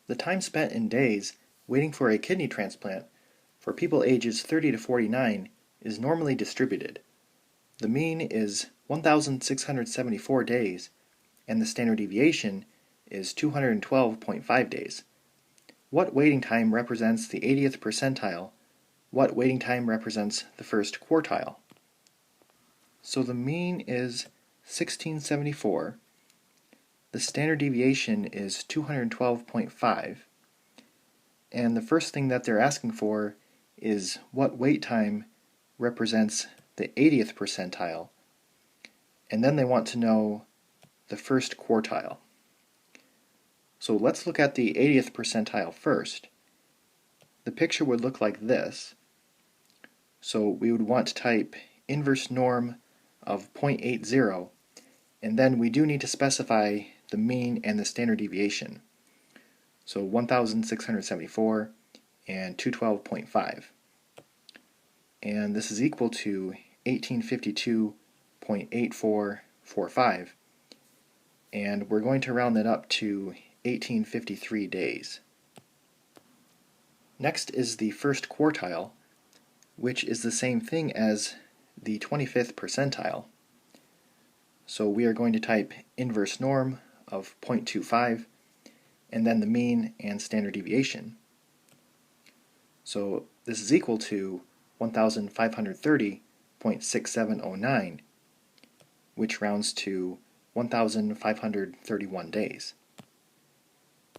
The time spent in days waiting for a kidney transplant for people ages 30 to 49 is normally distributed. The mean is 1,674 days, and the standard deviation is 212.5 days. What waiting time represents the 80th percentile? What waiting time represents the first quartile? So the mean is 1674. The standard deviation is 212.5. And the first thing that they're asking for is what wait time represents the 80th percentile. And then they want to know the first quartile. So let's look at the 80th percentile first. The picture would look like this. So we would want to type inverse norm of 0.80, and then we do need to specify the mean and the standard deviation. So 1,674 and 212.5. And this is equal to 1852.8445. And we're going to round that up to 1853 days. Next is the first quartile, which is the same thing as the 25th percentile. So we are going to type inverse norm of 0.25 and then the mean and standard deviation. So this is equal to 1,530.6709, which rounds to 1,531 days.